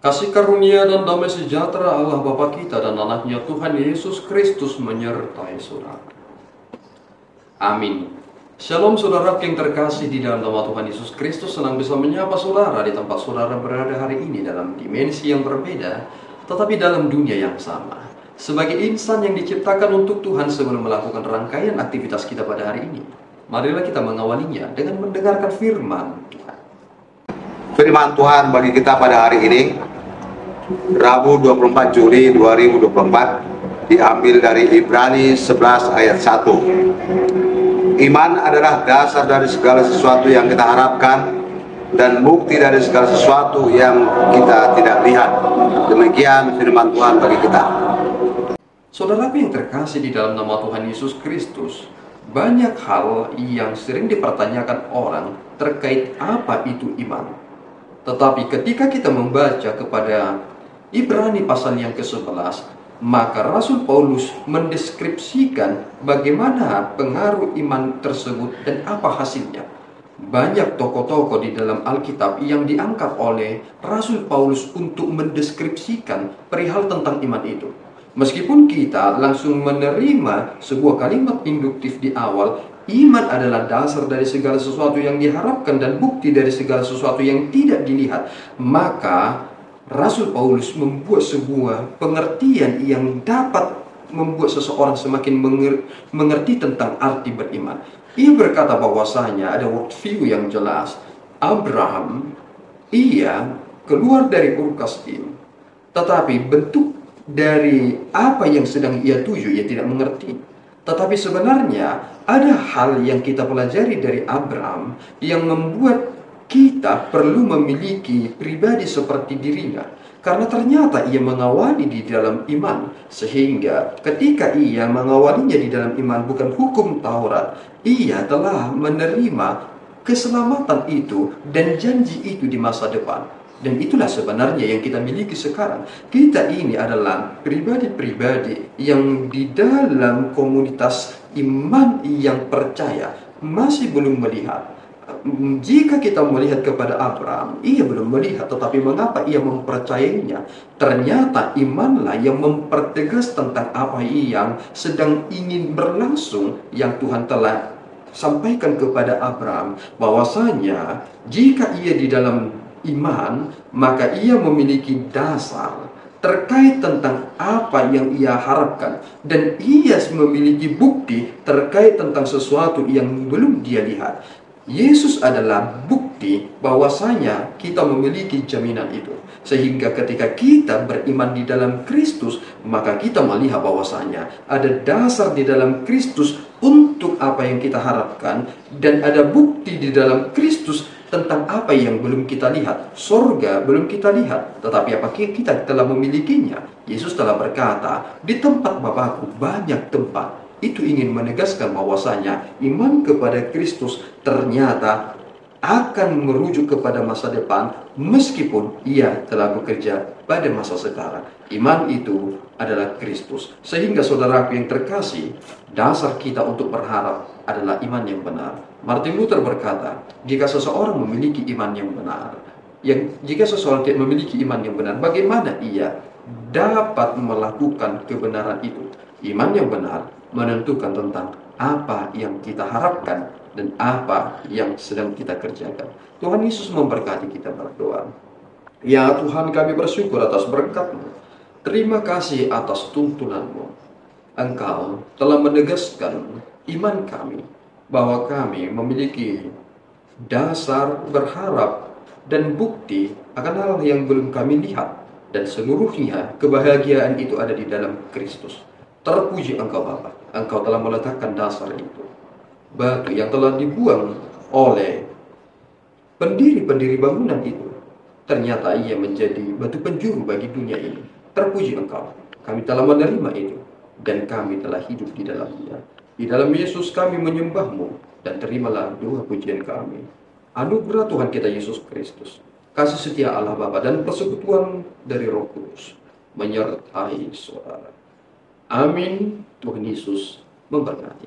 Kasih karunia dan damai sejahtera Allah Bapa kita dan anaknya Tuhan Yesus Kristus menyertai saudara. Amin. Shalom saudara yang terkasih di dalam nama Tuhan Yesus Kristus. Senang bisa menyapa saudara di tempat saudara berada hari ini dalam dimensi yang berbeda, tetapi dalam dunia yang sama. Sebagai insan yang diciptakan untuk Tuhan sebelum melakukan rangkaian aktivitas kita pada hari ini, marilah kita mengawalinya dengan mendengarkan firman Tuhan. Firman Tuhan bagi kita pada hari ini, Rabu 24 Juli 2024, diambil dari Ibrani 11 ayat 1. Iman adalah dasar dari segala sesuatu yang kita harapkan dan bukti dari segala sesuatu yang kita tidak lihat. Demikian firman Tuhan bagi kita. Saudaraku yang terkasih di dalam nama Tuhan Yesus Kristus, banyak hal yang sering dipertanyakan orang terkait apa itu iman. Tetapi ketika kita membaca kepada Ibrani pasal yang ke-11, maka Rasul Paulus mendeskripsikan bagaimana pengaruh iman tersebut dan apa hasilnya. Banyak tokoh-tokoh di dalam Alkitab yang diangkat oleh Rasul Paulus untuk mendeskripsikan perihal tentang iman itu. Meskipun kita langsung menerima sebuah kalimat induktif di awal, iman adalah dasar dari segala sesuatu yang diharapkan dan bukti dari segala sesuatu yang tidak dilihat, maka Rasul Paulus membuat sebuah pengertian yang dapat membuat seseorang semakin mengerti tentang arti beriman. Ia berkata bahwasanya ada worldview yang jelas. Abraham, ia keluar dari Ur Kasdim, tetapi bentuk dari apa yang sedang ia tuju ia tidak mengerti. Tetapi sebenarnya ada hal yang kita pelajari dari Abraham yang membuat kita perlu memiliki pribadi seperti dirinya, karena ternyata ia mengawali di dalam iman, sehingga ketika ia mengawalinya di dalam iman bukan hukum Taurat, ia telah menerima keselamatan itu dan janji itu di masa depan. Dan itulah sebenarnya yang kita miliki sekarang. Kita ini adalah pribadi-pribadi yang di dalam komunitas iman yang percaya masih belum melihat. Jika kita melihat kepada Abraham, ia belum melihat, tetapi mengapa ia mempercayainya? Ternyata imanlah yang mempertegas tentang apa yang sedang ingin berlangsung, yang Tuhan telah sampaikan kepada Abraham, bahwasanya jika ia di dalam iman, maka ia memiliki dasar terkait tentang apa yang ia harapkan, dan ia memiliki bukti terkait tentang sesuatu yang belum dia lihat. Yesus adalah bukti bahwasanya kita memiliki jaminan itu. Sehingga ketika kita beriman di dalam Kristus, maka kita melihat bahwasanya ada dasar di dalam Kristus untuk apa yang kita harapkan, dan ada bukti di dalam Kristus tentang apa yang belum kita lihat. Sorga belum kita lihat, tetapi apa kita telah memilikinya. Yesus telah berkata, di tempat Bapakku banyak tempat. Itu ingin menegaskan bahwasanya iman kepada Kristus ternyata akan merujuk kepada masa depan, meskipun ia telah bekerja pada masa sekarang. Iman itu adalah Kristus. Sehingga saudaraku yang terkasih, dasar kita untuk berharap adalah iman yang benar. Martin Luther berkata, jika seseorang memiliki iman yang benar, jika seseorang tidak memiliki iman yang benar, bagaimana ia dapat melakukan kebenaran itu? Iman yang benar menentukan tentang apa yang kita harapkan dan apa yang sedang kita kerjakan. Tuhan Yesus memberkati kita berdoa. Ya Tuhan, kami bersyukur atas berkat-Mu. Terima kasih atas tuntunan-Mu. Engkau telah menegaskan iman kami, bahwa kami memiliki dasar berharap dan bukti akan hal yang belum kami lihat, dan seluruhnya kebahagiaan itu ada di dalam Kristus. Terpuji Engkau Bapa, Engkau telah meletakkan dasar itu. Batu yang telah dibuang oleh pendiri-pendiri bangunan itu, ternyata ia menjadi batu penjuru bagi dunia ini. Terpuji Engkau, kami telah menerima itu, dan kami telah hidup di dalamnya. Di dalam Yesus kami menyembah-Mu, dan terimalah doa pujian kami. Anugerah Tuhan kita Yesus Kristus, kasih setia Allah Bapa, dan persekutuan dari Roh Kudus menyertai saudara. Amin. Tuhan Yesus memberkati.